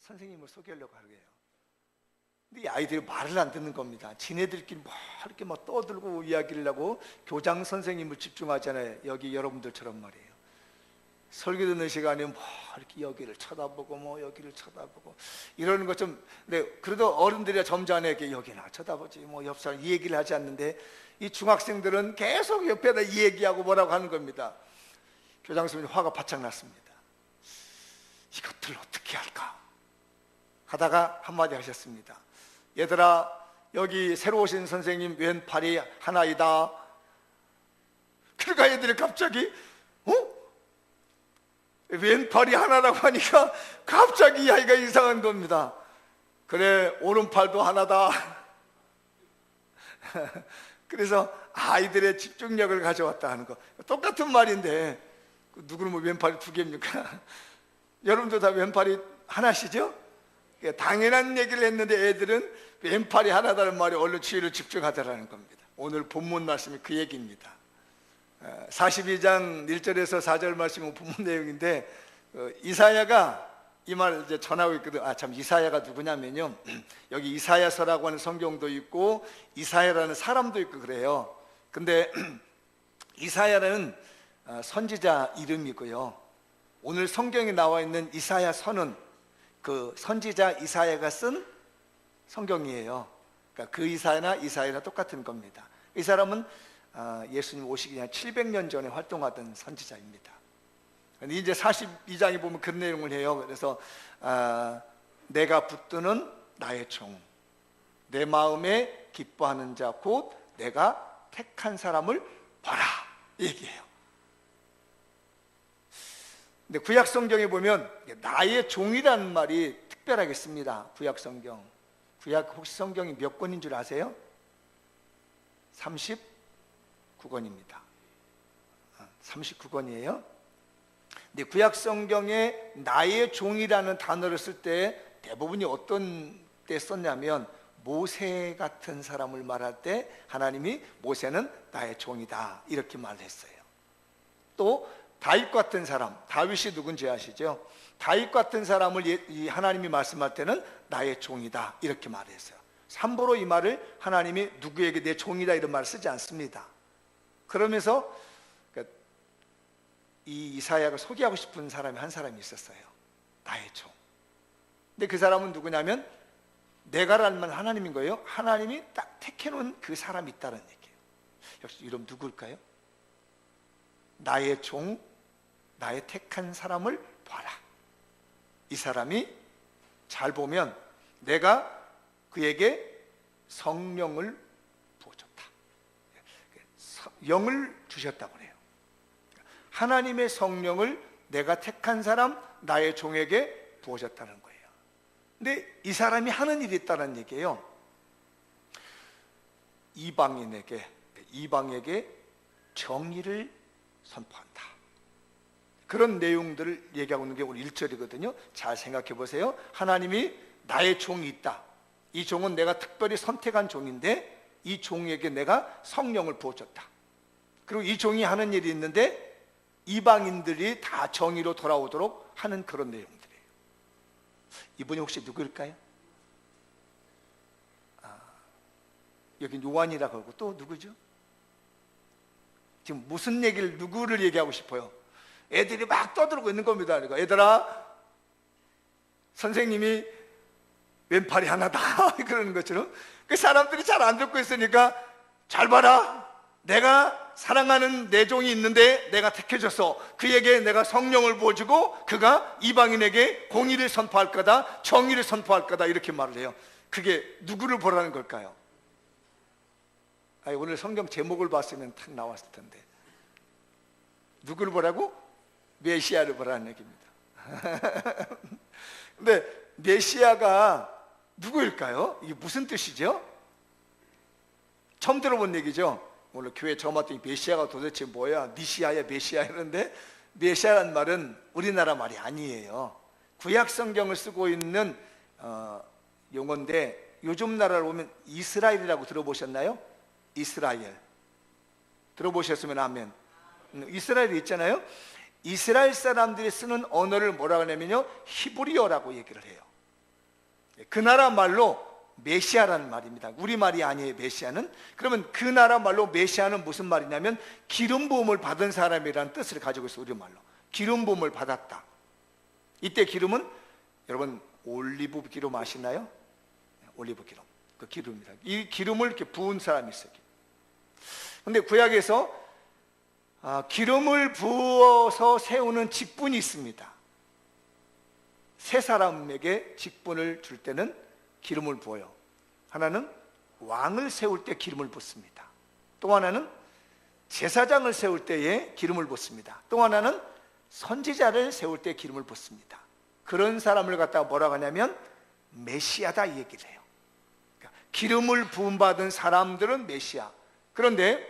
선생님을 소개하려고 하게요. 근데 이 아이들이 말을 안 듣는 겁니다. 지네들끼리 뭐 이렇게 막 떠들고 이야기를 하고 교장 선생님을 집중하잖아요. 여기 여러분들처럼 말이에요. 설교 듣는 시간에 뭐 이렇게 여기를 쳐다보고 뭐 여기를 쳐다보고 이러는 것 좀, 근데 그래도 어른들이 점잖게 여기나 쳐다보지 뭐 옆 사람 이 얘기를 하지 않는데, 이 중학생들은 계속 옆에다 이 얘기하고 뭐라고 하는 겁니다. 교장 선생님 화가 바짝 났습니다. 이것들 어떻게 할까 하다가 한마디 하셨습니다. 얘들아, 여기 새로 오신 선생님 왼팔이 하나이다. 그러니까 애들이 갑자기 왼팔이 하나라고 하니까 갑자기 이 아이가 이상한 겁니다. 그래, 오른팔도 하나다. 그래서 아이들의 집중력을 가져왔다 하는 거, 똑같은 말인데 누구는 뭐 왼팔이 두 개입니까? 여러분도 다 왼팔이 하나시죠? 당연한 얘기를 했는데 애들은 왼팔이 하나다는 말에 얼른 주의를 집중하더라는 겁니다. 오늘 본문 말씀이 그 얘기입니다. 42장 1절에서 4절 말씀은 본문 내용인데, 이사야가 이 말을 이제 전하고 있거든. 참, 이사야가 누구냐면요, 여기 이사야서라고 하는 성경도 있고 이사야라는 사람도 있고 그래요. 근데 이사야라는 선지자 이름이고요, 오늘 성경에 나와 있는 이사야서는 그 선지자 이사야가 쓴 성경이에요. 그러니까 그 이사야나 똑같은 겁니다. 이 사람은 예수님 오시기 전 700년 전에 활동하던 선지자입니다. 이제 42장에 보면 그런 내용을 해요. 그래서 내가 붙드는 나의 종, 내 마음에 기뻐하는 자 곧 내가 택한 사람을 봐라, 얘기해요. 근데 구약 성경에 보면 나의 종이라는 말이 특별하게 씁니다. 구약 성경. 구약 혹시 성경이 몇 권인 줄 아세요? 39권입니다. 39권이에요. 근데 구약 성경에 나의 종이라는 단어를 쓸 때 대부분이 어떤 때 썼냐면, 모세 같은 사람을 말할 때 하나님이 모세는 나의 종이다 이렇게 말을 했어요. 또 다윗 같은 사람, 다윗이 누군지 아시죠? 다윗 같은 사람을 하나님이 말씀할 때는 나의 종이다 이렇게 말했어요. 함부로 이 말을 하나님이 누구에게 내 종이다 이런 말을 쓰지 않습니다. 그러면서 이 이사야가 소개하고 싶은 사람이 한 사람이 있었어요. 나의 종. 근데 그 사람은 누구냐면 내가라는 말 하나님인 거예요. 하나님이 딱 택해놓은 그 사람이 있다는 얘기예요. 역시 이름 누굴까요? 나의 종, 나의 택한 사람을 봐라. 이 사람이 잘 보면 내가 그에게 성령을 부어줬다. 영을 주셨다고 해요. 하나님의 성령을 내가 택한 사람, 나의 종에게 부어줬다는 거예요. 근데 이 사람이 하는 일이 있다는 얘기예요. 이방에게 정의를 선포한다. 그런 내용들을 얘기하고 있는 게 오늘 1절이거든요. 잘 생각해 보세요. 하나님이 나의 종이 있다. 이 종은 내가 특별히 선택한 종인데 이 종에게 내가 성령을 부어줬다. 그리고 이 종이 하는 일이 있는데 이방인들이 다 정의로 돌아오도록 하는 그런 내용들이에요. 이분이 혹시 누구일까요? 여기 요한이라고 하고 또 누구죠? 지금 무슨 얘기를, 누구를 얘기하고 싶어요? 애들이 막 떠들고 있는 겁니다. 그러니까 얘들아, 선생님이 왼팔이 하나다 그러는 것처럼 그 사람들이 잘 안 듣고 있으니까 잘 봐라, 내가 사랑하는 내 종이 있는데 내가 택해줬어. 그에게 내가 성령을 부어주고 그가 이방인에게 공의를 선포할 거다, 정의를 선포할 거다 이렇게 말을 해요. 그게 누구를 보라는 걸까요? 오늘 성경 제목을 봤으면 탁 나왔을 텐데. 누구를 보라고? 메시아를 보라는 얘기입니다. 근데 메시아가 누구일까요? 이게 무슨 뜻이죠? 처음 들어본 얘기죠. 오늘 교회 처음 왔더니 메시아가 도대체 뭐야, 니시아야 메시아 이러는데, 메시아란 말은 우리나라 말이 아니에요. 구약 성경을 쓰고 있는 용어인데, 요즘 나라로 보면 이스라엘이라고 들어보셨나요? 이스라엘 들어보셨으면 아멘. 이스라엘이 있잖아요. 이스라엘 사람들이 쓰는 언어를 뭐라고 하냐면요, 히브리어라고 얘기를 해요. 그 나라 말로 메시아라는 말입니다. 우리말이 아니에요. 메시아는. 그러면 그 나라 말로 메시아는 무슨 말이냐면 기름 부음을 받은 사람이라는 뜻을 가지고 있어요. 우리말로 기름 부음을 받았다. 이때 기름은 여러분 올리브 기름 아시나요? 올리브 기름, 그 기름입니다. 이 기름을 이렇게 부은 사람이 있어요. 근데 구약에서 기름을 부어서 세우는 직분이 있습니다. 세 사람에게 직분을 줄 때는 기름을 부어요. 하나는 왕을 세울 때 기름을 붓습니다. 또 하나는 제사장을 세울 때에 기름을 붓습니다. 또 하나는 선지자를 세울 때 기름을 붓습니다. 그런 사람을 갖다가 뭐라고 하냐면 메시아다 이 얘기를 해요. 그러니까 기름을 부음받은 사람들은 메시아. 그런데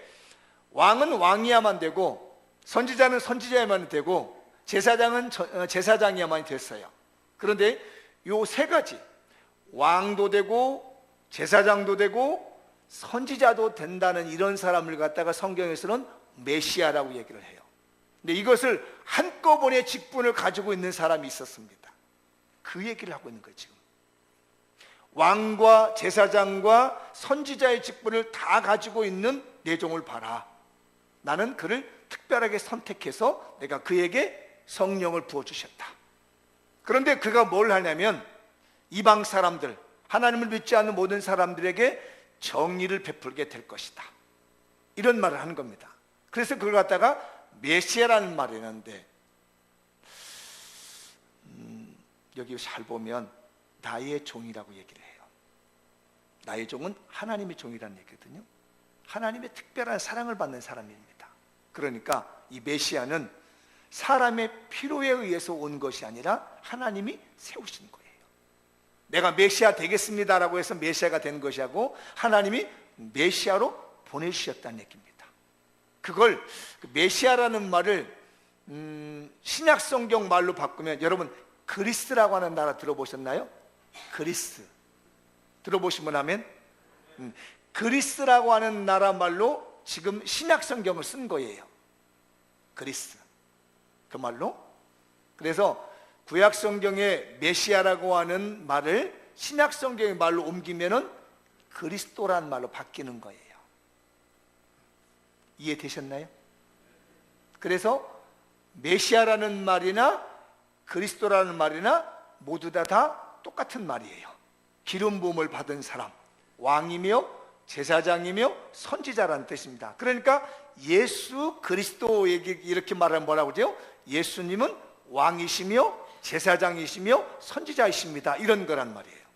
왕은 왕이야만 되고 선지자는 선지자야만 되고 제사장은 제사장이야만 됐어요. 그런데 요 세 가지, 왕도 되고 제사장도 되고 선지자도 된다는 이런 사람을 갖다가 성경에서는 메시아라고 얘기를 해요. 근데 이것을 한꺼번에 직분을 가지고 있는 사람이 있었습니다. 그 얘기를 하고 있는 거예요. 지금 왕과 제사장과 선지자의 직분을 다 가지고 있는 내 종을 봐라. 나는 그를 특별하게 선택해서 내가 그에게 성령을 부어주셨다. 그런데 그가 뭘 하냐면 이방 사람들, 하나님을 믿지 않는 모든 사람들에게 정의를 베풀게 될 것이다. 이런 말을 하는 겁니다. 그래서 그걸 갖다가 메시아라는 말이 있는데 여기 잘 보면 나의 종이라고 얘기를 해요. 나의 종은 하나님의 종이라는 얘기거든요. 하나님의 특별한 사랑을 받는 사람입니다. 그러니까 이 메시아는 사람의 필요에 의해서 온 것이 아니라 하나님이 세우신 거예요. 내가 메시아 되겠습니다라고 해서 메시아가 된 것이고 하나님이 메시아로 보내주셨다는 얘기입니다. 그걸 메시아라는 말을 신약 성경 말로 바꾸면 여러분 그리스라고 하는 나라 들어보셨나요? 그리스 들어보시면 하면 그리스라고 하는 나라 말로 지금 신약 성경을 쓴 거예요. 그리스 그 말로. 그래서 구약 성경의 메시아라고 하는 말을 신약 성경의 말로 옮기면은 그리스도라는 말로 바뀌는 거예요. 이해되셨나요? 그래서 메시아라는 말이나 그리스도라는 말이나 모두 다 똑같은 말이에요. 기름 부음을 받은 사람, 왕이며 제사장이며 선지자라는 뜻입니다. 그러니까 예수 그리스도에게 이렇게 말하면 뭐라고 그러죠? 예수님은 왕이시며 제사장이시며 선지자이십니다. 이런 거란 말이에요.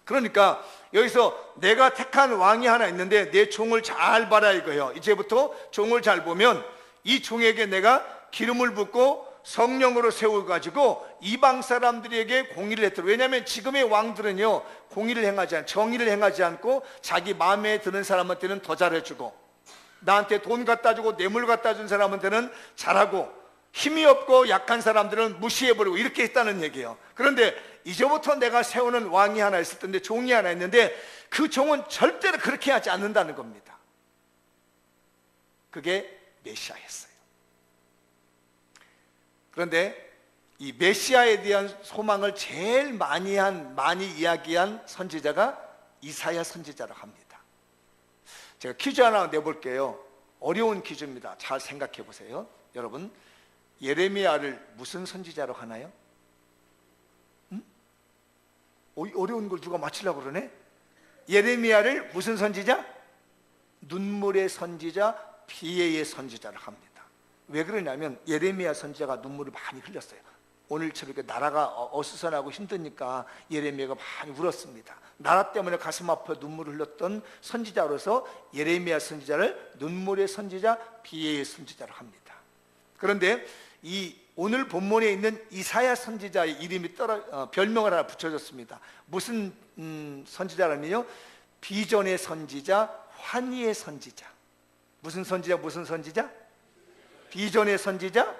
그러니까 여기서 내가 택한 왕이 하나 있는데 내 종을 잘 봐라 이거예요. 이제부터 종을 잘 보면 이 종에게 내가 기름을 붓고 성령으로 세워가지고 이방 사람들에게 공의를 했더라. 왜냐하면 지금의 왕들은요 공의를 행하지 않고 정의를 행하지 않고 자기 마음에 드는 사람한테는 더 잘해주고 나한테 돈 갖다 주고 뇌물 갖다 준 사람한테는 잘하고 힘이 없고 약한 사람들은 무시해버리고 이렇게 했다는 얘기예요. 그런데 이제부터 내가 세우는 왕이 하나 있을 텐데 종이 하나 있는데 그 종은 절대로 그렇게 하지 않는다는 겁니다. 그게 메시아였어요. 그런데 이 메시아에 대한 소망을 제일 많이 이야기한 선지자가 이사야 선지자라고 합니다. 제가 퀴즈 하나 내볼게요. 어려운 퀴즈입니다. 잘 생각해 보세요. 여러분 예레미야를 무슨 선지자로 하나요? 어려운 걸 누가 맞히려고 그러네? 예레미야를 무슨 선지자? 눈물의 선지자, 비애의 선지자를 합니다. 왜 그러냐면 예레미야 선지자가 눈물을 많이 흘렸어요. 오늘처럼 이렇게 나라가 어수선하고 힘드니까 예레미야가 많이 울었습니다. 나라 때문에 가슴 아파 눈물을 흘렸던 선지자로서 예레미야 선지자를 눈물의 선지자, 비애의 선지자로 합니다. 그런데 이 오늘 본문에 있는 이사야 선지자의 이름이 별명을 하나 붙여졌습니다. 무슨 선지자라면요? 비전의 선지자, 환희의 선지자. 무슨 선지자? 무슨 선지자? 비전의 선지자,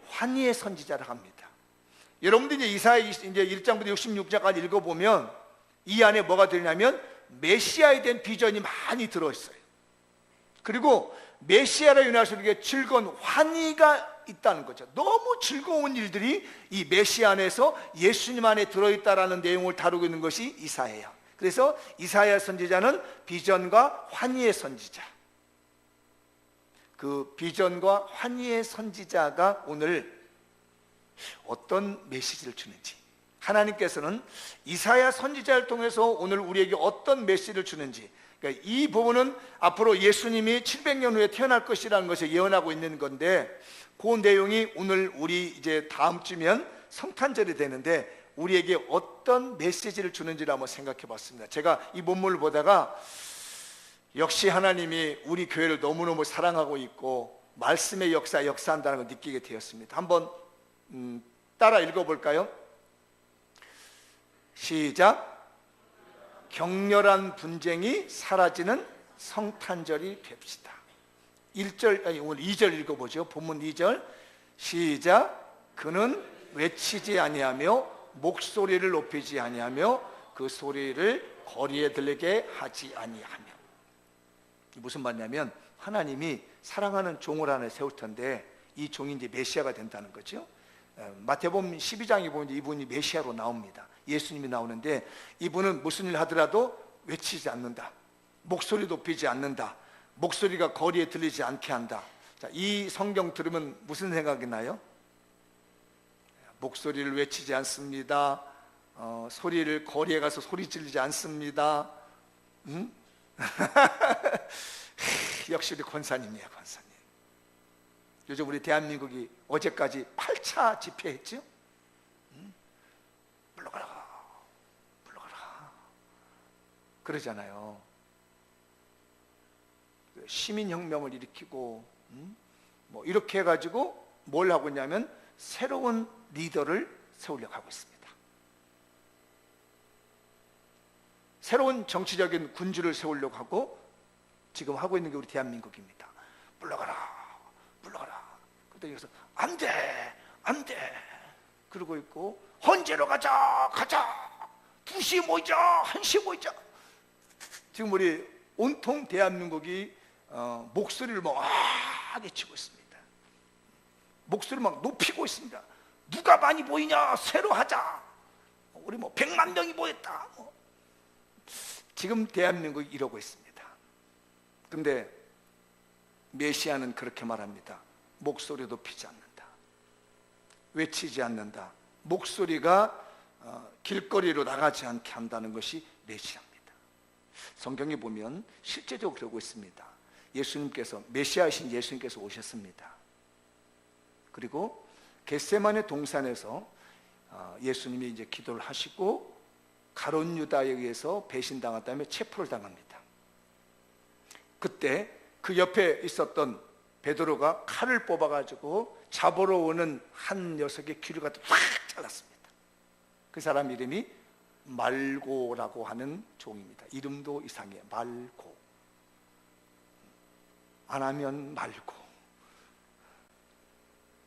환희의 선지자를 합니다. 여러분들이 이제 이사야 이제 1장부터 66장까지 읽어보면 이 안에 뭐가 들냐면 메시아에 대한 비전이 많이 들어있어요. 그리고 메시아로 인하여서 이렇게 즐거운 환희가 있다는 거죠. 너무 즐거운 일들이 이 메시아 안에서 예수님 안에 들어있다라는 내용을 다루고 있는 것이 이사야예요. 그래서 이사야 선지자는 비전과 환희의 선지자, 그 비전과 환희의 선지자가 오늘 어떤 메시지를 주는지, 하나님께서는 이사야 선지자를 통해서 오늘 우리에게 어떤 메시지를 주는지, 그러니까 이 부분은 앞으로 예수님이 700년 후에 태어날 것이라는 것을 예언하고 있는 건데, 그 내용이 오늘 우리 이제 다음 주면 성탄절이 되는데 우리에게 어떤 메시지를 주는지를 한번 생각해 봤습니다. 제가 이 본문을 보다가 역시 하나님이 우리 교회를 너무너무 사랑하고 있고 말씀의 역사한다는 걸 느끼게 되었습니다. 한번 따라 읽어볼까요? 시작. 격렬한 분쟁이 사라지는 성탄절이 됩시다. 1절, 아니 오늘 2절 읽어보죠. 본문 2절. 시작. 그는 외치지 아니하며 목소리를 높이지 아니하며 그 소리를 거리에 들리게 하지 아니하며. 무슨 말이냐면 하나님이 사랑하는 종을 하나 세울 텐데 이 종이 이제 메시아가 된다는 거죠. 마태복음 12장에 보면 이분이 메시아로 나옵니다. 예수님이 나오는데 이분은 무슨 일 하더라도 외치지 않는다, 목소리 높이지 않는다, 목소리가 거리에 들리지 않게 한다. 자, 이 성경 들으면 무슨 생각이 나요? 목소리를 외치지 않습니다. 소리를 거리에 가서 소리 지르지 않습니다. 응? 역시 우리 권사님이에요, 권사님. 요즘 우리 대한민국이 어제까지 8차 집회했죠? 물러가라, 물러가라 그러잖아요. 시민혁명을 일으키고 뭐 이렇게 해가지고 뭘 하고 있냐면 새로운 리더를 세우려고 하고 있습니다. 새로운 정치적인 군주를 세우려고 하고 지금 하고 있는 게 우리 대한민국입니다. 물러가라, 물러가라. 그랬더니 여기서 안 돼, 안 돼 그러고 있고, 헌재로 가자, 가자, 2시에 모이자, 1시에 모이자. 지금 우리 온통 대한민국이 목소리를 막 외치고 있습니다. 목소리를 막 높이고 있습니다. 누가 많이 모이냐, 새로 하자. 우리 뭐 100만 명이 모였다. 지금 대한민국이 이러고 있습니다. 근데 메시아는 그렇게 말합니다. 목소리 높이지 않는다, 외치지 않는다, 목소리가 길거리로 나가지 않게 한다는 것이 메시아입니다. 성경에 보면 실제적으로 그러고 있습니다. 예수님께서, 메시아이신 예수님께서 오셨습니다. 그리고 겟세마네 동산에서 예수님이 이제 기도를 하시고 가룟 유다에 의해서 배신당한 다음에 체포를 당합니다. 그때 그 옆에 있었던 베드로가 칼을 뽑아가지고 잡으러 오는 한 녀석의 귀를 갖다 확 잘랐습니다. 그 사람 이름이 말고라고 하는 종입니다. 이름도 이상해요. 말고. 안 하면 말고.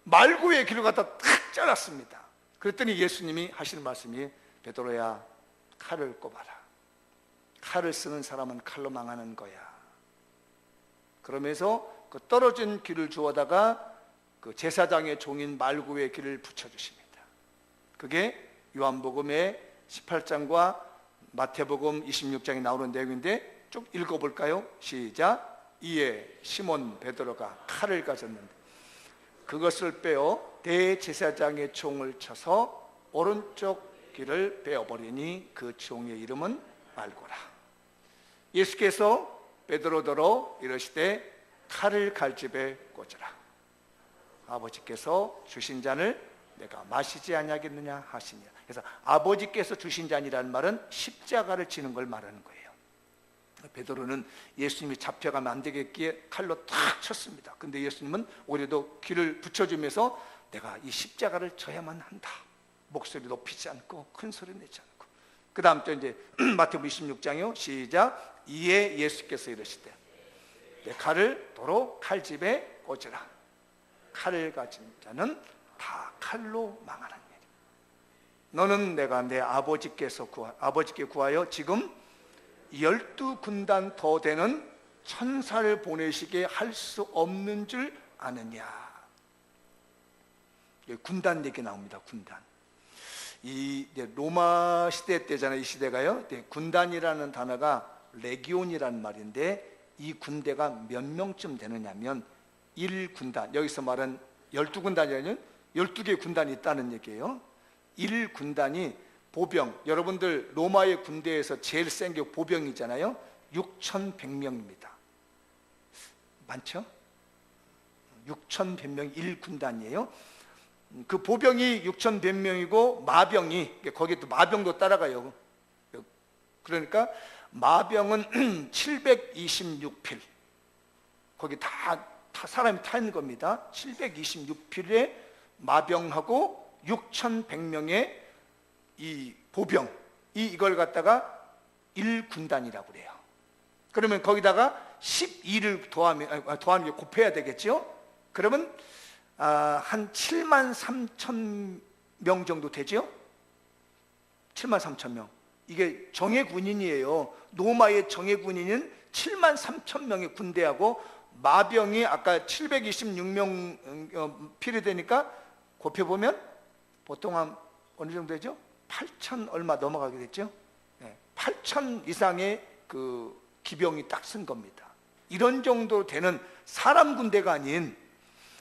말고의 귀를 갖다 탁 잘랐습니다. 그랬더니 예수님이 하시는 말씀이, 베드로야, 칼을 꼽아라. 칼을 쓰는 사람은 칼로 망하는 거야. 그러면서 그 떨어진 귀를 주워다가 그 제사장의 종인 말구의 귀를 붙여주십니다. 그게 요한복음의 18장과 마태복음 26장에 나오는 내용인데 좀 읽어볼까요? 시작. 이에 시몬 베드로가 칼을 가졌는데 그것을 빼어 대제사장의 종을 쳐서 오른쪽 귀를 베어버리니 그 종의 이름은 말고라. 예수께서 베드로더러 이르시되 칼을 갈집에 꽂으라. 아버지께서 주신 잔을 내가 마시지 아니하겠느냐 하시니라. 그래서 아버지께서 주신 잔이라는 말은 십자가를 지는 걸 말하는 거예요. 베드로는 예수님이 잡혀가면 안 되겠기에 칼로 탁 쳤습니다. 근데 예수님은 오히려도 귀를 붙여주면서 내가 이 십자가를 져야만 한다. 목소리 높이지 않고 큰 소리 내지 않고. 그 다음 또 이제 마태복음 26장이요. 시작. 이에 예수께서 이르시되 내 칼을 도로 칼집에 꽂으라. 칼을 가진 자는 다 칼로 망하는 일이야. 너는 내가 내 아버지께 구하여 지금 12군단 더 되는 천사를 보내시게 할 수 없는 줄 아느냐. 여기 군단 얘기 나옵니다. 군단. 이 로마 시대 때잖아요. 이 시대가요. 군단이라는 단어가 레기온이라는 말인데, 이 군대가 몇 명쯤 되느냐면 1군단, 여기서 말은 12군단이 아니라 12개의 군단이 있다는 얘기예요. 1군단이 보병, 여러분들 로마의 군대에서 제일 센 게 보병이잖아요. 6,100명입니다. 많죠? 6,100명 1군단이에요. 그 보병이 6,100명이고 마병이, 거기 또 마병도 따라가요. 그러니까 마병은 726필, 거기 다 사람이 타 있는 겁니다. 726필의 마병하고 6,100명의 이 보병, 이걸 갖다가 1군단이라고 그래요. 그러면 거기다가 12를 더하면 곱해야 되겠죠. 그러면 한 7만 3천 명 정도 되죠. 7만 3천 명. 이게 정예 군인이에요. 로마의 정예 군인은 7만 3천 명의 군대하고 마병이 아까 726명 필요 되니까 곱해보면 보통 한 어느 정도 되죠? 8천 얼마 넘어가게 됐죠. 8천 이상의 그 기병이 딱 쓴 겁니다. 이런 정도 되는 사람 군대가 아닌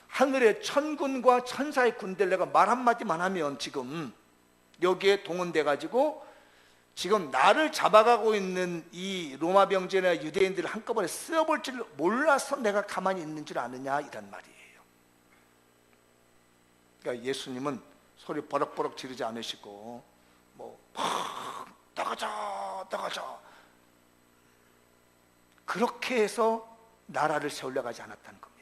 하늘의 천군과 천사의 군대를 내가 말 한마디만 하면 지금 여기에 동원돼 가지고 지금 나를 잡아가고 있는 이 로마 병제나 유대인들을 한꺼번에 쓰어볼 줄 몰라서 내가 가만히 있는 줄 아느냐, 이런 말이에요. 그러니까 예수님은 소리 버럭버럭 지르지 않으시고 나가자 그렇게 해서 나라를 세우려고 하지 않았다는 겁니다.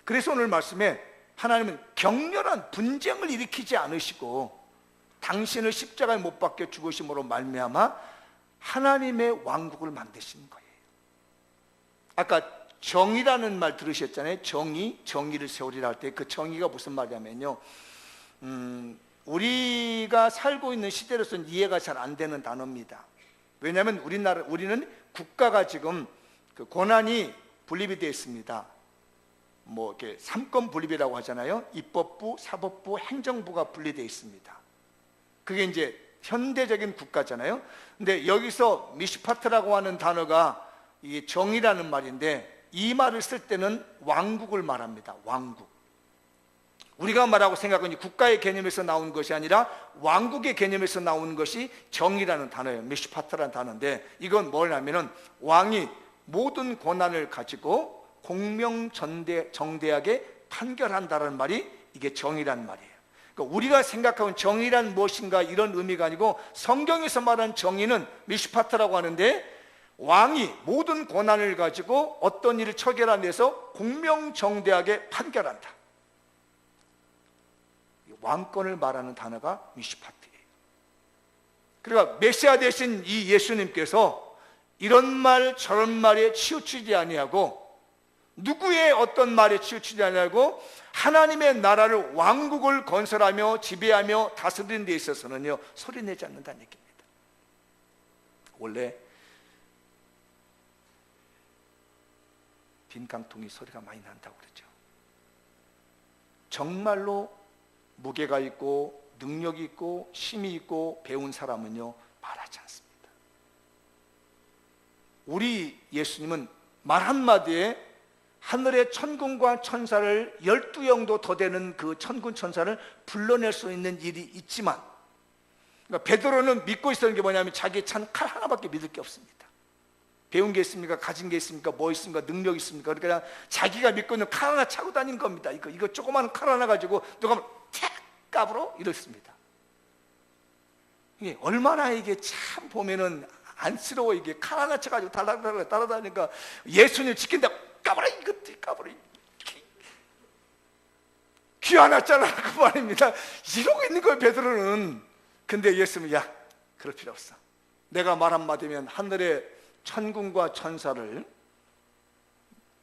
그래서 오늘 말씀에 하나님은 격렬한 분쟁을 일으키지 않으시고 당신을 십자가에 못 박혀 죽으심으로 말미암아 하나님의 왕국을 만드신 거예요. 아까 정의라는 말 들으셨잖아요. 정의를 세우리라 할 때 그 정의가 무슨 말이냐면요, 우리가 살고 있는 시대로서는 이해가 잘 안 되는 단어입니다. 왜냐하면 우리는 국가가 지금 그 권한이 분립이 되어 있습니다. 이렇게 삼권 분립이라고 하잖아요. 입법부, 사법부, 행정부가 분리되어 있습니다. 그게 이제 현대적인 국가잖아요. 근데 여기서 미시파트라고 하는 단어가 이게 정의라는 말인데, 이 말을 쓸 때는 왕국을 말합니다. 왕국. 우리가 말하고 생각하는 국가의 개념에서 나온 것이 아니라 왕국의 개념에서 나온 것이 정의라는 단어예요. 미시파트라는 단어인데, 이건 뭐냐면은 왕이 모든 권한을 가지고 공명정대하게 판결한다는 말이 이게 정의라는 말이에요. 그러니까 우리가 생각하는 정의란 무엇인가 이런 의미가 아니고, 성경에서 말하는 정의는 미시파트라고 하는데, 왕이 모든 권한을 가지고 어떤 일을 처결하면서 공명정대하게 판결한다. 왕권을 말하는 단어가 미시파트예요. 그러니까 메시아 되신 이 예수님께서 이런 말 저런 말에 치우치지 아니하고, 누구의 어떤 말에 치우치지 아니하고 하나님의 나라를, 왕국을 건설하며 지배하며 다스리는 데 있어서는요, 소리내지 않는다는 얘기입니다. 원래 빈 깡통이 소리가 많이 난다고 그러죠. 정말로 무게가 있고 능력이 있고 힘이 있고 배운 사람은요, 말하지 않습니다. 우리 예수님은 말 한마디에 하늘의 천군과 천사를 12영도 더 되는 그 천군 천사를 불러낼 수 있는 일이 있지만, 그러니까 베드로는 믿고 있었던 게 뭐냐면 자기 찬 칼 하나밖에 믿을 게 없습니다. 배운 게 있습니까? 가진 게 있습니까? 뭐 있습니까? 능력 있습니까? 그러니까 자기가 믿고 있는 칼 하나 차고 다닌 겁니다. 이거 조그마한 칼 하나 가지고 누가 하면 탁 까불어 이렇습니다. 이게 얼마나 이게 참 보면은 안쓰러워. 이게 칼 하나 쳐가지고 따라다니까 예수님을 지킨다. 까불어 이것들 까불어. 귀 하나 잘라 그 말입니다. 이러고 있는 거예요, 베드로는. 근데 예수님은 야, 그럴 필요 없어. 내가 말 한마디면 하늘의 천군과 천사를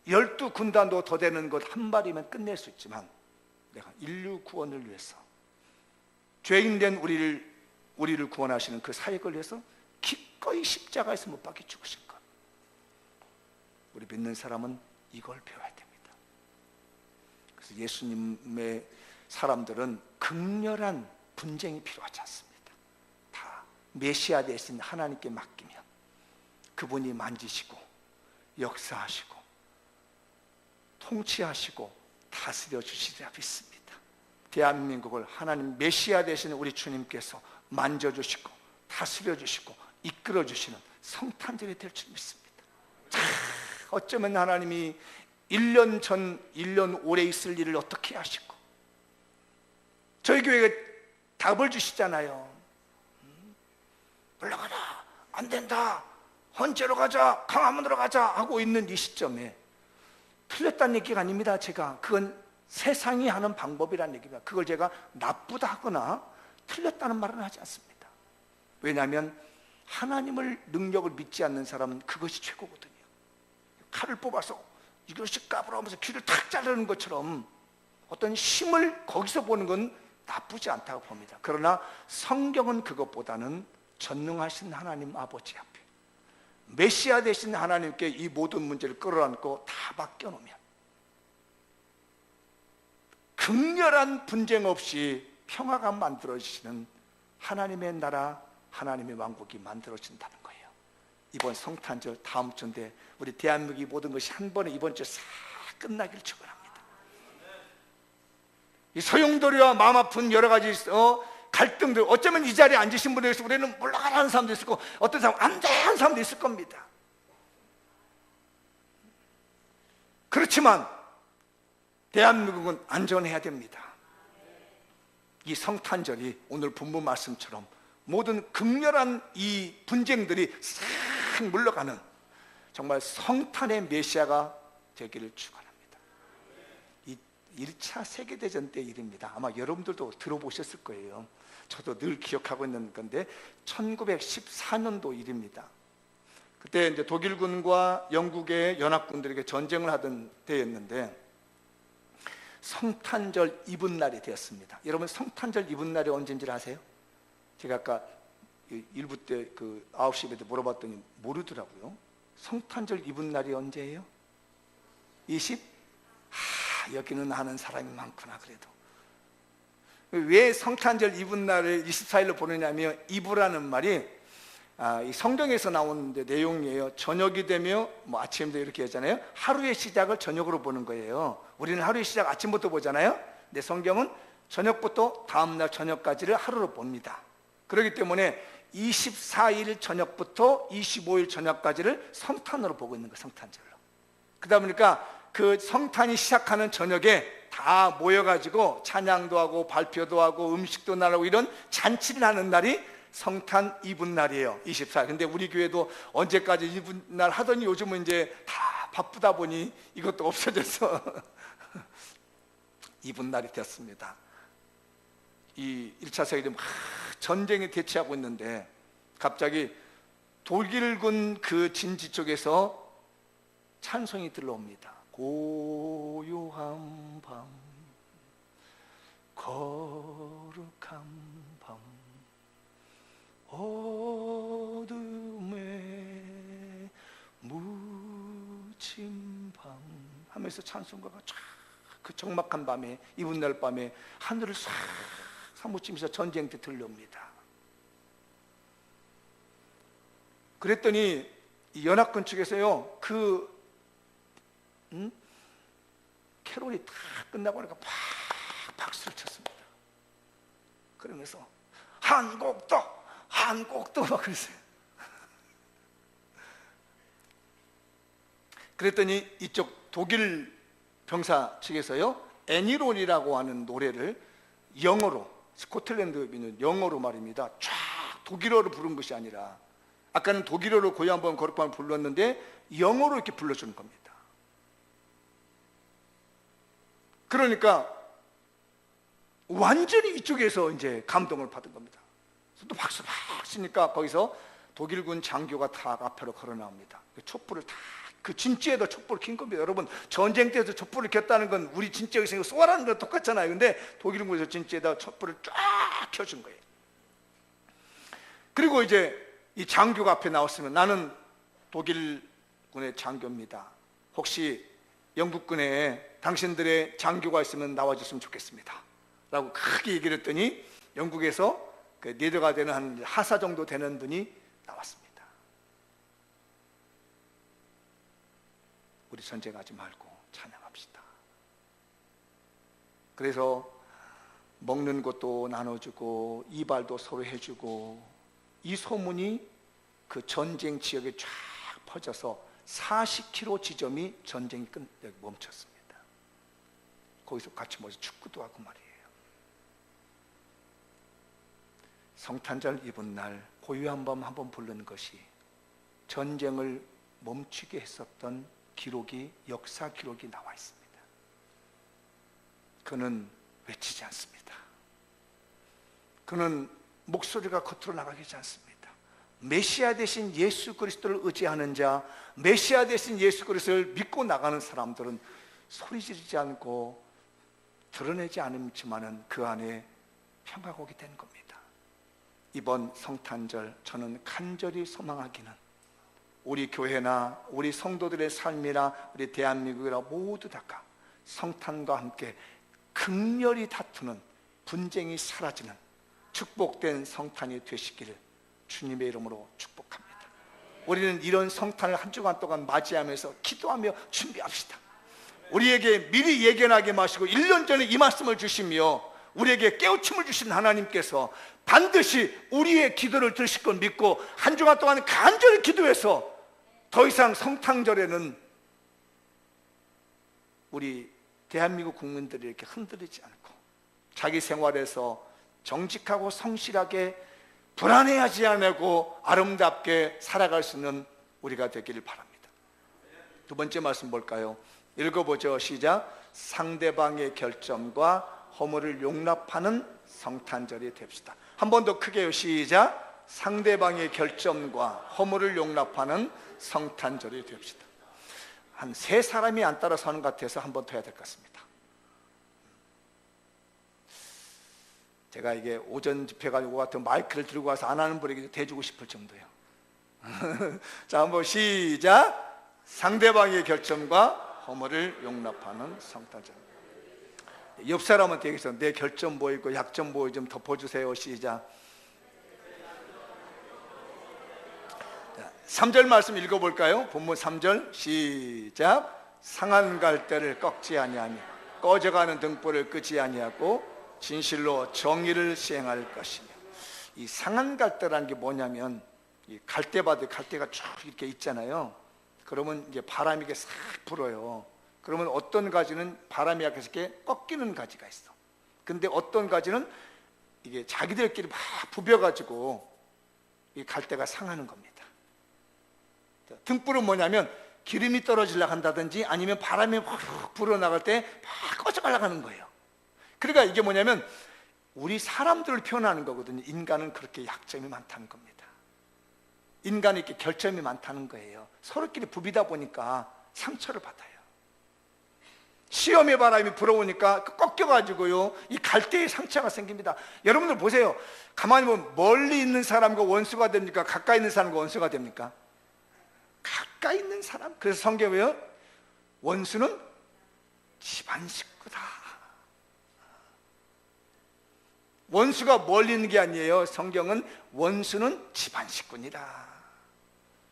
12군단도 더 되는 것 한 발이면 끝낼 수 있지만, 내가 인류 구원을 위해서, 죄인된 우리를 구원하시는 그 사역을 위해서 기꺼이 십자가에서 못 박혀 죽으신 것. 우리 믿는 사람은 이걸 배워야 됩니다. 그래서 예수님의 사람들은 극렬한 분쟁이 필요하지 않습니다. 다 메시아 대신 하나님께 맡기면 그분이 만지시고 역사하시고 통치하시고 다스려 주시리라 믿습니다. 대한민국을 하나님 메시아 되시는 우리 주님께서 만져주시고 다스려 주시고 이끌어 주시는 성탄절이 될 줄 믿습니다. 어쩌면 하나님이 1년 전, 1년 오래 있을 일을 어떻게 하시고 저희 교회가 답을 주시잖아요. 올라가라, 안 된다, 헌재로 가자, 강화문으로 가자 하고 있는 이 시점에 틀렸다는 얘기가 아닙니다. 제가 그건 세상이 하는 방법이라는 얘기입니다. 그걸 제가 나쁘다 하거나 틀렸다는 말은 하지 않습니다. 왜냐하면 하나님을 능력을 믿지 않는 사람은 그것이 최고거든요. 칼을 뽑아서 이것이 까불어 하면서 귀를 탁 자르는 것처럼 어떤 힘을 거기서 보는 건 나쁘지 않다고 봅니다. 그러나 성경은 그것보다는 전능하신 하나님 아버지 앞에 메시아 되신 하나님께 이 모든 문제를 끌어안고 다 맡겨놓으면 극렬한 분쟁 없이 평화가 만들어지시는 하나님의 나라, 하나님의 왕국이 만들어진다는 거예요. 이번 성탄절 다음 주인데 우리 대한민국이 모든 것이 한 번에 이번 주에 싹 끝나길 축원합니다. 이 소용돌이와 마음 아픈 여러 가지 갈등들, 어쩌면 이 자리에 앉으신 분들 중에서 우리는 올라가라는 사람도 있을 거고 어떤 사람 안 돼 하는 사람도 있을 겁니다. 그렇지만 대한민국은 안전해야 됩니다. 이 성탄절이 오늘 본문 말씀처럼 모든 극렬한 이 분쟁들이 싹 물러가는 정말 성탄의 메시아가 되기를 축원합니다. 이 1차 세계대전 때 일입니다. 아마 여러분들도 들어보셨을 거예요. 저도 늘 기억하고 있는 건데 1914년도 일입니다. 그때 이제 독일군과 영국의 연합군들에게 전쟁을 하던 때였는데 성탄절 이브날이 되었습니다. 여러분 성탄절 이브날이 언제인지 아세요? 제가 아까 일부 때 그 9시 예배 때 물어봤더니 모르더라고요. 성탄절 이브날이 언제예요? 20? 여기는 아는 사람이 많구나. 그래도 왜 성탄절 이브날을 24일로 보내냐면 이브라는 말이 이 성경에서 나오는 내용이에요. 저녁이 되며 뭐 아침도 이렇게 하잖아요. 하루의 시작을 저녁으로 보는 거예요. 우리는 하루의 시작 아침부터 보잖아요. 근데 성경은 저녁부터 다음날 저녁까지를 하루로 봅니다. 그렇기 때문에 24일 저녁부터 25일 저녁까지를 성탄으로 보고 있는 거예요. 성탄절로. 그러다 보니까 그 성탄이 시작하는 저녁에 다 모여가지고 찬양도 하고 발표도 하고 음식도 나누고 이런 잔치를 하는 날이 성탄 이브날이에요. 24일. 근데 우리 교회도 언제까지 이브날 하더니 요즘은 이제 다 바쁘다 보니 이것도 없어져서 이브날이 됐습니다. 이 1차 세계대전 막 전쟁에 대치하고 있는데 갑자기 독일군 그 진지 쪽에서 찬송이 들려옵니다. 고요한 밤, 거룩한 밤, 어둠에 묻힌 밤 하면서 찬송가가 쫙 그 적막한 밤에 이브날 밤에 하늘을 싹 사무치면서 전쟁 때 들려옵니다. 그랬더니 이 연합군 측에서요 캐롤이 다 끝나고 나니까 팍 박수를 쳤습니다. 그러면서 한국도 막 그랬어요. 그랬더니 이쪽 독일 병사 측에서요 애니론이라고 하는 노래를 영어로, 스코틀랜드는 영어로 말입니다. 쫙 독일어로 부른 것이 아니라 아까는 독일어로 고요 한번 거룩한 불렀는데 영어로 이렇게 불러주는 겁니다. 그러니까 완전히 이쪽에서 이제 감동을 받은 겁니다. 또 박수 막 치니까 거기서 독일군 장교가 다 앞으로 걸어 나옵니다. 촛불을 다 그 진지에다 촛불을 킨 겁니다. 여러분 전쟁 때에서 촛불을 켰다는 건 우리 진지에서 쏘라는 거 똑같잖아요. 근데 독일군에서 진지에다 촛불을 쫙 켜준 거예요. 그리고 이제 이 장교가 앞에 나왔으면 나는 독일군의 장교입니다. 혹시 영국군에 당신들의 장교가 있으면 나와줬으면 좋겠습니다 라고 크게 얘기를 했더니 영국에서 그 리더가 되는 한 하사 정도 되는 분이 나왔습니다. 우리 전쟁하지 말고 찬양합시다. 그래서 먹는 것도 나눠주고 이발도 서로 해주고, 이 소문이 그 전쟁 지역에 쫙 퍼져서 40km 지점이 전쟁이 멈췄습니다. 거기서 같이 모여서 축구도 하고 말이에요. 성탄절 이브날 고요한 밤 한번 부르는 것이 전쟁을 멈추게 했었던 기록이, 역사 기록이 나와 있습니다. 그는 외치지 않습니다. 그는 목소리가 겉으로 나가게 하지 않습니다. 메시아 대신 예수 그리스도를 의지하는 자, 메시아 대신 예수 그리스도를 믿고 나가는 사람들은 소리 지르지 않고 드러내지 않지만은 그 안에 평화가 오게 되는 겁니다. 이번 성탄절 저는 간절히 소망하기는 우리 교회나 우리 성도들의 삶이나 우리 대한민국이나 모두 다가 성탄과 함께 극렬히 다투는 분쟁이 사라지는 축복된 성탄이 되시기를 주님의 이름으로 축복합니다. 우리는 이런 성탄을 한 주간 동안 맞이하면서 기도하며 준비합시다. 우리에게 미리 예견하게 마시고 1년 전에 이 말씀을 주시며 우리에게 깨우침을 주신 하나님께서 반드시 우리의 기도를 들으실 걸 믿고 한 주간 동안 간절히 기도해서 더 이상 성탄절에는 우리 대한민국 국민들이 이렇게 흔들리지 않고 자기 생활에서 정직하고 성실하게 불안해하지 않고 아름답게 살아갈 수 있는 우리가 되기를 바랍니다. 두 번째 말씀 볼까요? 읽어보죠. 시작. 상대방의 결점과 허물을 용납하는 성탄절이 됩시다. 한 번 더 크게요. 시작. 상대방의 결점과 허물을 용납하는 성탄절이 됩시다. 한 세 사람이 안 따라 서는 것 같아서 한 번 더 해야 될 것 같습니다. 제가 이게 오전 집회 가지고 같은 마이크를 들고 와서 안 하는 분에게 대주고 싶을 정도예요. 자, 한번 시작. 상대방의 결점과 허물을 용납하는 성탄절. 옆 사람한테 얘기해서 내 결점 보이고 약점 보이 좀 덮어주세요. 시작. 3절 말씀 읽어볼까요? 본문 3절 시작. 상한 갈대를 꺾지 아니하며 꺼져가는 등불을 끄지 아니하고 진실로 정의를 시행할 것이며. 이 상한 갈대라는 게 뭐냐면 이 갈대가 쭉 이렇게 있잖아요. 그러면 이제 바람이 이게 싹 불어요. 그러면 어떤 가지는 바람이 약해서 이렇게 꺾이는 가지가 있어. 근데 어떤 가지는 이게 자기들끼리 막 부벼가지고 이 갈대가 상하는 겁니다. 등불은 뭐냐면 기름이 떨어지려고 한다든지 아니면 바람이 확 불어나갈 때 막 꺼져가려고 하는 거예요. 그러니까 이게 뭐냐면 우리 사람들을 표현하는 거거든요. 인간은 그렇게 약점이 많다는 겁니다. 인간이 이렇게 결점이 많다는 거예요. 서로끼리 부비다 보니까 상처를 받아요. 시험의 바람이 불어오니까 꺾여가지고요, 이 갈대에 상처가 생깁니다. 여러분들 보세요. 가만히 보면 멀리 있는 사람과 원수가 됩니까? 가까이 있는 사람과 원수가 됩니까? 가까이 있는 사람. 그래서 성경에요, 원수는 집안 식구다. 원수가 멀리 있는 게 아니에요. 성경은 원수는 집안 식구니라.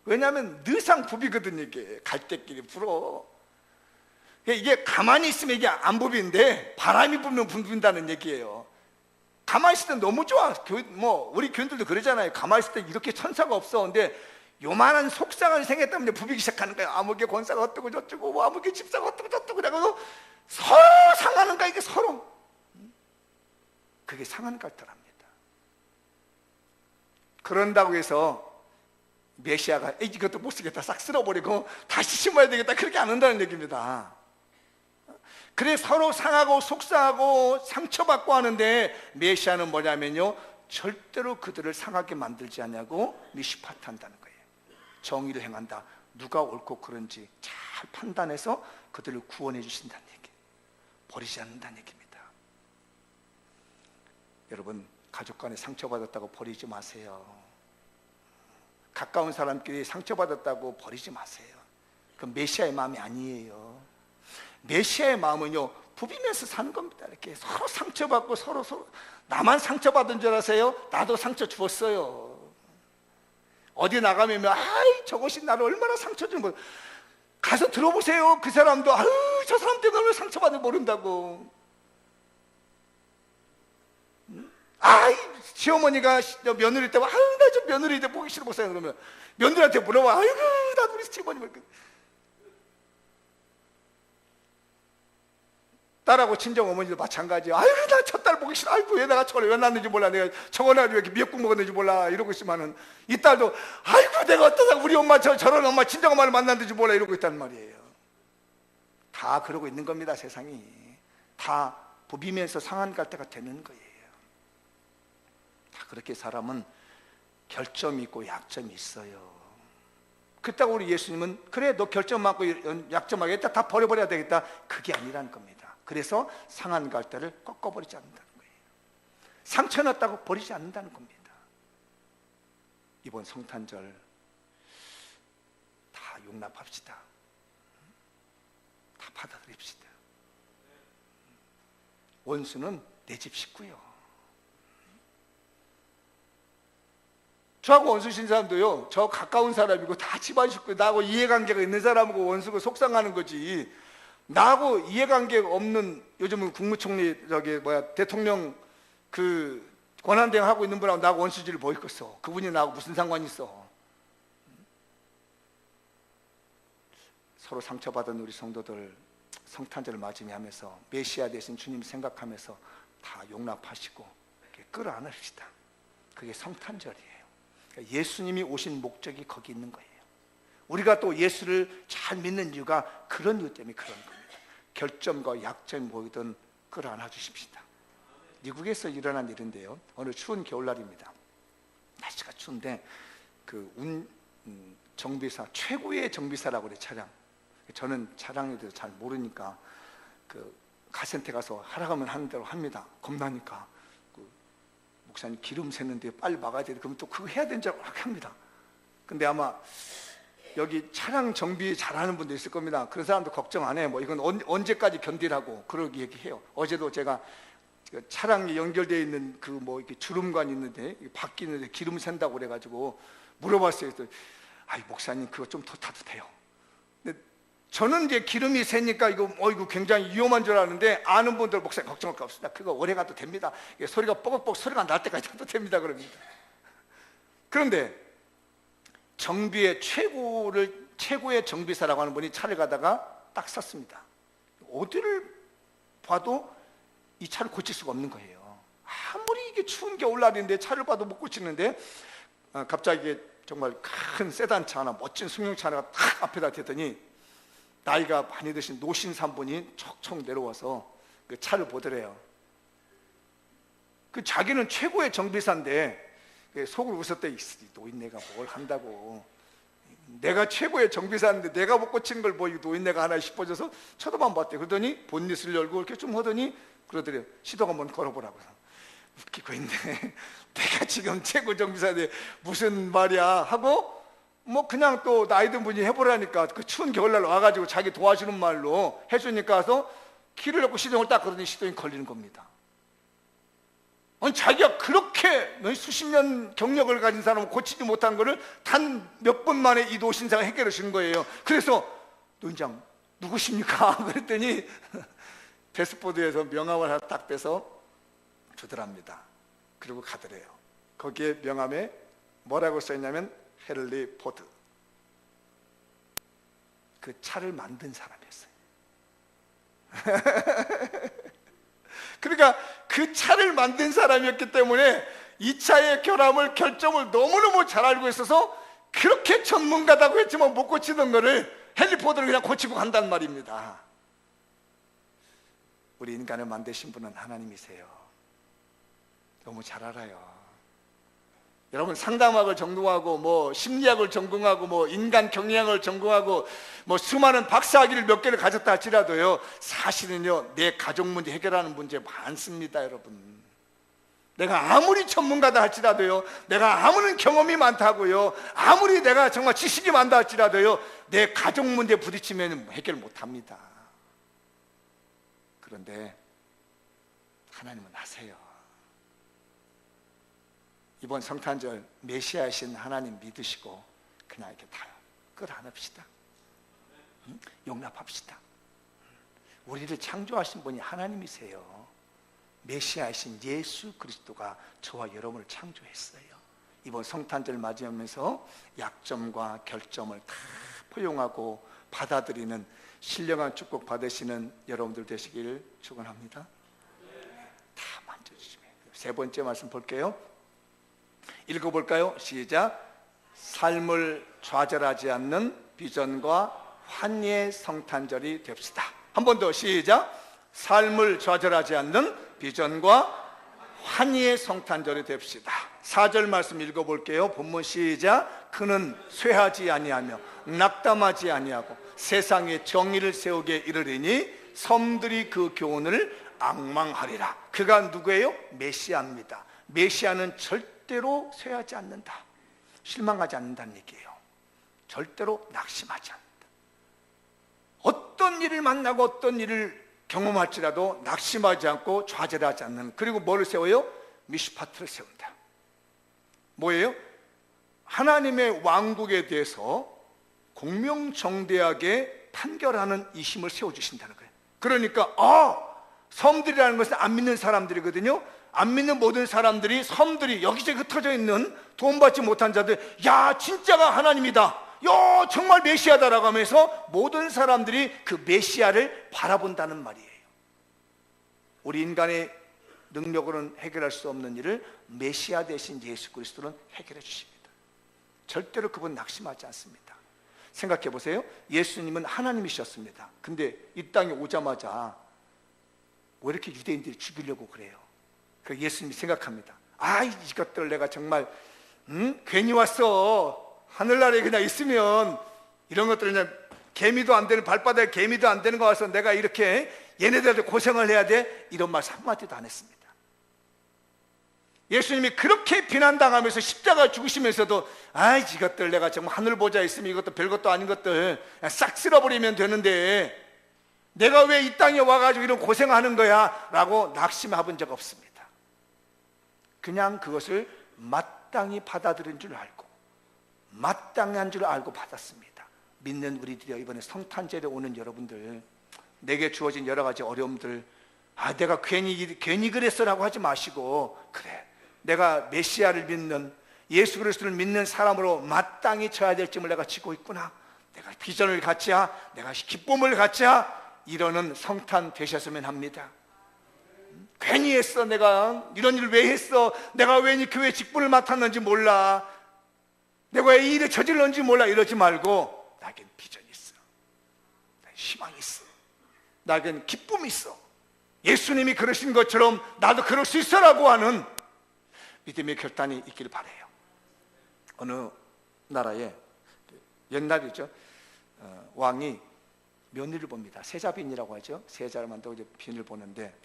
왜냐하면 늘상 부비거든요. 이게 갈대끼리 불어. 이게 가만히 있으면 이게 안 부비는데 바람이 불면 부빈다는 얘기예요. 가만히 있을 때 너무 좋아. 우리 교인들도 그러잖아요. 가만히 있을 때 이렇게 천사가 없어. 근데 요만한 속상한 생겼다면 부비기 시작하는 거예요. 아무개 권사가 어떠고 저쩌고, 아무개 집사가 어떠고 저쩌고, 그래가지고 서로 상하는 거야. 이게 서로. 그게 상한 갈대랍니다. 그런다고 해서 메시아가 이것도 못 쓰겠다, 싹 쓸어버리고 다시 심어야 되겠다, 그렇게 안 한다는 얘기입니다. 그래 서로 상하고 속상하고 상처받고 하는데 메시아는 뭐냐면요, 절대로 그들을 상하게 만들지 않냐고 미시파트 한다는 거예요. 정의를 행한다. 누가 옳고 그른지 잘 판단해서 그들을 구원해 주신다는 얘기예요. 버리지 않는다는 얘기입니다. 여러분, 가족 간에 상처받았다고 버리지 마세요. 가까운 사람끼리 상처받았다고 버리지 마세요. 그건 메시아의 마음이 아니에요. 메시아의 마음은요, 부비면서 사는 겁니다. 이렇게 서로 상처받고 서로 나만 상처받은 줄 아세요? 나도 상처 주었어요. 어디 나가면 아이 저것이 나를 얼마나 상처 주는 거예요. 가서 들어보세요. 그 사람도 아유 저 사람 때문에 왜 상처받는지 모른다고. 아이 시어머니가 며느리 때문에 아유 나 좀 며느리 때 보기 싫어 보세요. 그러면 며느리한테 물어봐. 아이고 나도 우리 시어머니 딸하고 친정 어머니도 마찬가지야. 아유 나 저 딸 보기 싫어. 아이고 왜 내가 저걸 왜 낳는지 몰라. 내가 저걸 왜 이렇게 미역국 먹었는지 몰라. 이러고 있으면은 이 딸도 아이고 내가 어떠다 우리 엄마 저런 엄마 친정 엄마를 만났는지 몰라. 이러고 있단 말이에요. 다 그러고 있는 겁니다. 세상이 다 부비면서 상한 갈 때가 되는 거예요. 다 그렇게 사람은 결점이 있고 약점이 있어요. 그렇다고 우리 예수님은 그래 너 결점 많고 약점하겠다 다 버려버려야 되겠다 그게 아니라는 겁니다. 그래서 상한 갈대를 꺾어버리지 않는다는 거예요. 상처났다고 버리지 않는다는 겁니다. 이번 성탄절 다 용납합시다. 다 받아들입시다. 원수는 내 집 식구요. 저하고 원수신 사람도요, 저 가까운 사람이고 다 집안 식구, 나하고 이해관계가 있는 사람하고 원수가 속상하는 거지. 나하고 이해관계가 없는, 요즘은 국무총리 대통령 그 권한대행 하고 있는 분하고 나하고 원수질을 뭐 있겠어. 그분이 나하고 무슨 상관이 있어. 서로 상처받은 우리 성도들 성탄절을 맞이하면서 메시아 되신 주님 생각하면서 다 용납하시고 끌어안읍시다. 그게 성탄절이에요. 그러니까 예수님이 오신 목적이 거기 있는 거예요. 우리가 또 예수를 잘 믿는 이유가 그런 이유 때문에 그런 겁니다. 결점과 약점이 보이든 끌어안아 주십시다. 미국에서 일어난 일인데요, 어느 추운 겨울날입니다. 날씨가 추운데 그 정비사, 최고의 정비사라고 그래. 차량, 저는 차량에 대해서 잘 모르니까 그 가센터 가서 하라고 하면 하는 대로 합니다. 겁나니까 목사님 기름 샜는데 빨리 막아야 돼. 그러면 또 그거 해야 되는 줄 알고 그렇게 합니다. 근데 아마 여기 차량 정비 잘하는 분도 있을 겁니다. 그런 사람도 걱정 안 해. 뭐 이건 언제까지 견디라고 그러기 얘기해요. 어제도 제가 차량이 연결되어 있는 그 뭐 이렇게 주름관 있는데 바뀌는데 기름 샌다고 그래가지고 물어봤어요. 아이 목사님 그거 좀 더 타도 돼요. 근데 저는 이제 기름이 새니까 이거 굉장히 위험한 줄 아는데 아는 분들 목사님 걱정할 거 없습니다. 그거 오래 가도 됩니다. 소리가 뻐걱뻐걱 소리가 날 때까지 타도 됩니다. 그럽니다. 그런데 정비의 최고의 정비사라고 하는 분이 차를 가다가 딱 섰습니다. 어디를 봐도 이 차를 고칠 수가 없는 거예요. 아무리 이게 추운 겨울날인데 차를 봐도 못 고치는데 갑자기 정말 큰 세단차 하나, 멋진 승용차 하나가 탁 앞에다 대더니 나이가 많이 드신 노신산분이 척척 내려와서 그 차를 보더래요. 그 자기는 최고의 정비사인데 속을 웃었대. 이 노인네가 뭘 한다고. 내가 최고의 정비사인데 내가 못 고치는 걸 뭐 노인네가 하나 싶어져서 쳐다만 봤대. 그러더니 본닛을 열고 이렇게 좀 하더니 그러더래요. 시동 한번 걸어보라고. 웃기고 있네. 내가 지금 최고 정비사인데 무슨 말이야 하고 뭐 그냥 또 나이 든 분이 해보라니까 그 추운 겨울날 와가지고 자기 도와주는 말로 해주니까 와서 키를 넣고 시동을 딱 걸더니 시동이 걸리는 겁니다. 아니 자기가 그렇게 수십 년 경력을 가진 사람은 고치지 못한 거를 단 몇 분 만에 이 노신사가 해결해 주는 거예요. 그래서 노인장 누구십니까? 그랬더니 패스포드에서 명함을 하나 딱 빼서 주더랍니다. 그리고 가더래요. 거기에 명함에 뭐라고 써있냐면 헨리 포드, 그 차를 만든 사람이었어요. 그러니까 그 차를 만든 사람이었기 때문에 이 차의 결점을 너무너무 잘 알고 있어서 그렇게 전문가다고 했지만 못 고치던 거를 헨리 포드는 그냥 고치고 간단 말입니다. 우리 인간을 만드신 분은 하나님이세요. 너무 잘 알아요. 여러분 상담학을 전공하고 뭐 심리학을 전공하고 뭐 인간 경영학을 전공하고 뭐 수많은 박사학위를 몇 개를 가졌다 할지라도요, 사실은요 내 가족 문제 해결하는 문제 많습니다. 여러분, 내가 아무리 전문가다 할지라도요, 내가 아무리 경험이 많다고요, 아무리 내가 정말 지식이 많다 할지라도요, 내 가족 문제 부딪히면 해결 못합니다. 그런데 하나님은 아세요. 이번 성탄절 메시아이신 하나님 믿으시고 그냥 이렇게 다 끌어안읍시다. 용납합시다. 우리를 창조하신 분이 하나님이세요. 메시아이신 예수 그리스도가 저와 여러분을 창조했어요. 이번 성탄절 맞이하면서 약점과 결점을 다 포용하고 받아들이는 신령한 축복 받으시는 여러분들 되시길 축원합니다. 다 만져주시면. 세 번째 말씀 볼게요. 읽어볼까요? 시작. 삶을 좌절하지 않는 비전과 환희의 성탄절이 됩시다. 한 번 더 시작. 삶을 좌절하지 않는 비전과 환희의 성탄절이 됩시다. 4절 말씀 읽어볼게요. 본문 시작. 그는 쇠하지 아니하며 낙담하지 아니하고 세상에 정의를 세우게 이르리니 섬들이 그 교훈을 앙망하리라. 그가 누구예요? 메시아입니다. 메시아는 절대로 쇠하지 않는다. 실망하지 않는다는 얘기예요. 절대로 낙심하지 않는다. 어떤 일을 만나고 어떤 일을 경험할지라도 낙심하지 않고 좌절하지 않는, 그리고 뭐를 세워요? 미슈파트를 세운다. 뭐예요? 하나님의 왕국에 대해서 공명정대하게 판결하는 이 힘을 세워주신다는 거예요. 그러니까 섬들이라는 것은 안 믿는 사람들이거든요. 안 믿는 모든 사람들이, 섬들이 여기저기 흩어져 있는 도움 받지 못한 자들, 야 진짜가 하나님이다, 야 정말 메시아다라고 하면서 모든 사람들이 그 메시아를 바라본다는 말이에요. 우리 인간의 능력으로는 해결할 수 없는 일을 메시아 대신 예수 그리스도는 해결해 주십니다. 절대로 그분 낙심하지 않습니다. 생각해 보세요. 예수님은 하나님이셨습니다. 근데 이 땅에 오자마자 왜 이렇게 유대인들이 죽이려고 그래요? 그 예수님이 생각합니다. 이것들 내가 정말 괜히 왔어. 하늘나라에 그냥 있으면 이런 것들 그냥 개미도 안 되는, 발바닥에 개미도 안 되는 거 와서 내가 이렇게 얘네들한테 고생을 해야 돼? 이런 말 한마디도 안 했습니다. 예수님이 그렇게 비난당하면서 십자가 죽으시면서도 이것들 내가 정말 하늘 보좌 있으면 이것도 별것도 아닌 것들 그냥 싹 쓸어버리면 되는데 내가 왜 이 땅에 와가지고 이런 고생하는 거야? 라고 낙심해본 적 없습니다. 그냥 그것을 마땅히 받아들인 줄 알고 마땅한 줄 알고 받았습니다. 믿는 우리들이여, 이번에 성탄절에 오는 여러분들, 내게 주어진 여러 가지 어려움들, 내가 괜히 그랬어라고 하지 마시고, 그래 내가 메시아를 믿는, 예수 그리스도를 믿는 사람으로 마땅히 져야 될 짐을 내가 지고 있구나, 내가 비전을 갖자, 내가 기쁨을 갖자, 이러는 성탄 되셨으면 합니다. 괜히 했어, 내가 이런 일을 왜 했어, 내가 왜 이 교회 직분을 맡았는지 몰라, 내가 왜 이 일을 저질렀는지 몰라, 이러지 말고 나에겐 비전이 있어, 나에겐 희망이 있어, 나에겐 기쁨이 있어, 예수님이 그러신 것처럼 나도 그럴 수 있어라고 하는 믿음의 결단이 있기를 바라요. 어느 나라에 옛날이죠, 왕이 며느리를 봅니다. 세자빈이라고 하죠. 세자를 만들고 이제 빈을 보는데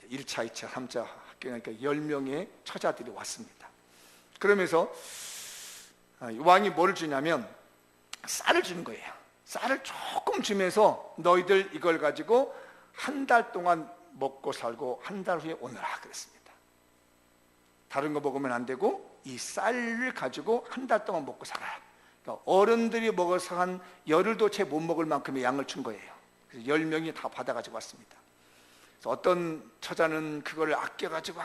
1차, 2차, 3차 합격하니까 10명의 처자들이 왔습니다. 그러면서 왕이 뭐를 주냐면 쌀을 주는 거예요. 쌀을 조금 주면서 너희들 이걸 가지고 한 달 동안 먹고 살고 한 달 후에 오너라 그랬습니다. 다른 거 먹으면 안 되고 이 쌀을 가지고 한 달 동안 먹고 살아라. 그러니까 어른들이 먹어서 한 열흘도 채 못 먹을 만큼의 양을 준 거예요. 그래서 10명이 다 받아가지고 왔습니다. 그래서 어떤 처자는 그걸 아껴가지고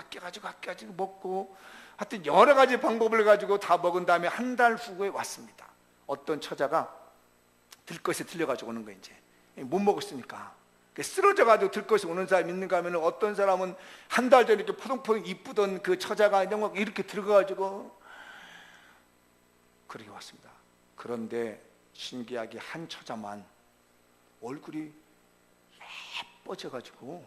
먹고, 하여튼 여러 가지 방법을 가지고 다 먹은 다음에 한 달 후에 왔습니다. 어떤 처자가 들것에 들려가지고 오는 거예요. 이제 못 먹었으니까 쓰러져가지고 들것에 오는 사람이 있는가 하면, 어떤 사람은 한 달 전에 이렇게 포동포동 이쁘던 그 처자가 이렇게 들어가가지고 그렇게 왔습니다. 그런데 신기하게 한 처자만 얼굴이 예뻐져가지고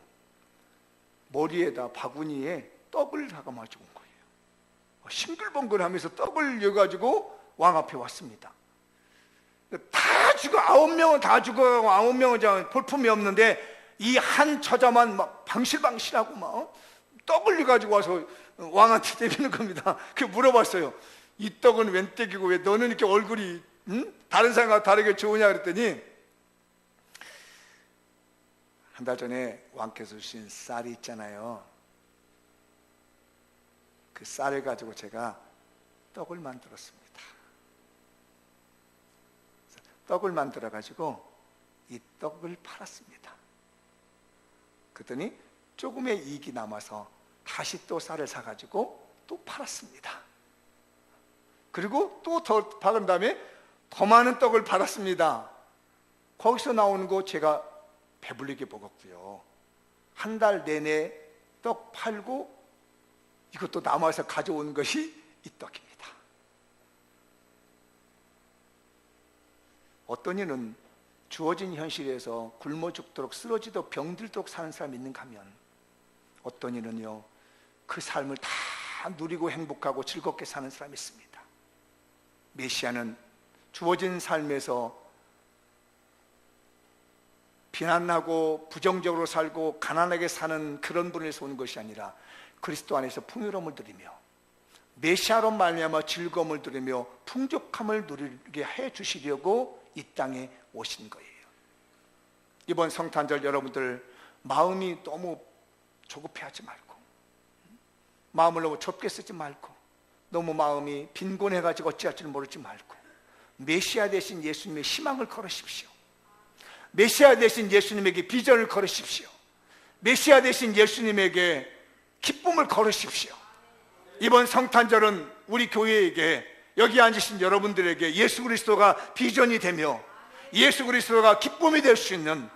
머리에다 바구니에 떡을 담아가지고 온 거예요. 싱글벙글하면서 떡을 여가지고 왕 앞에 왔습니다. 다 죽어, 9명은 다 죽어, 9명은 볼품이 없는데 이 한 처자만 막 방실방실하고 막 떡을 여가지고 와서 왕한테 내미는 겁니다. 그 물어봤어요. 이 떡은 웬 떡이고 왜 너는 이렇게 얼굴이 다른 사람과 다르게 좋으냐 그랬더니 한 달 전에 왕께서 주신 쌀이 있잖아요. 그 쌀을 가지고 제가 떡을 만들었습니다. 떡을 만들어 가지고 이 떡을 팔았습니다. 그랬더니 조금의 이익이 남아서 다시 또 쌀을 사가지고 또 팔았습니다. 그리고 또 더 박은 다음에 더 많은 떡을 팔았습니다. 거기서 나오는 거 제가 배불리게 먹었고요. 한 달 내내 떡 팔고 이것도 남아서 가져온 것이 이 떡입니다. 어떤 이는 주어진 현실에서 굶어 죽도록 쓰러지도록 병들도록 사는 사람이 있는가 하면, 어떤 이는요 그 삶을 다 누리고 행복하고 즐겁게 사는 사람이 있습니다. 메시아는 주어진 삶에서 비난하고 부정적으로 살고 가난하게 사는 그런 분에서 오는 것이 아니라 그리스도 안에서 풍요로움을 누리며 메시아로 말미암아 즐거움을 누리며 풍족함을 누리게 해 주시려고 이 땅에 오신 거예요. 이번 성탄절 여러분들 마음이 너무 조급해하지 말고, 마음을 너무 좁게 쓰지 말고, 너무 마음이 빈곤해가지고 어찌할 줄 모르지 말고, 메시아 대신 예수님의 희망을 걸으십시오. 메시아 대신 예수님에게 비전을 걸으십시오. 메시아 대신 예수님에게 기쁨을 걸으십시오. 이번 성탄절은 우리 교회에게, 여기 앉으신 여러분들에게 예수 그리스도가 비전이 되며 예수 그리스도가 기쁨이 될 수 있는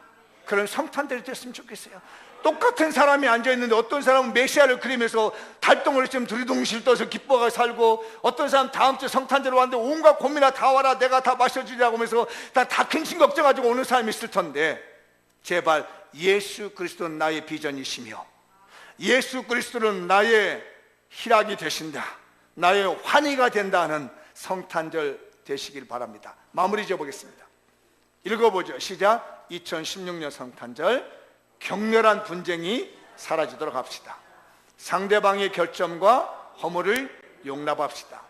그런 성탄절이 됐으면 좋겠어요. 똑같은 사람이 앉아있는데 어떤 사람은 메시아를 그리면서 달동을 좀 두리둥실 떠서 기뻐가 살고, 어떤 사람 다음 주 성탄절 왔는데 온갖 고민아 다 와라 내가 다 마셔주려고 하면서 다 근심 걱정가지고 오는 사람이 있을 텐데, 제발 예수 그리스도는 나의 비전이시며 예수 그리스도는 나의 희락이 되신다, 나의 환희가 된다는 성탄절 되시길 바랍니다. 마무리 지어보겠습니다. 읽어보죠. 시작. 2016년 성탄절, 격렬한 분쟁이 사라지도록 합시다. 상대방의 결점과 허물을 용납합시다.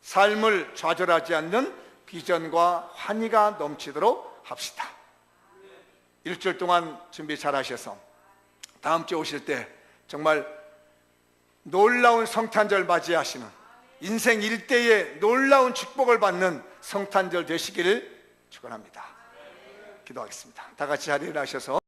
삶을 좌절하지 않는 비전과 환희가 넘치도록 합시다. 일주일 동안 준비 잘 하셔서 다음 주에 오실 때 정말 놀라운 성탄절 맞이하시는, 인생 일대의 놀라운 축복을 받는 성탄절 되시기를 축원합니다. 기도하겠습니다. 다 같이 자리에 일어나셔서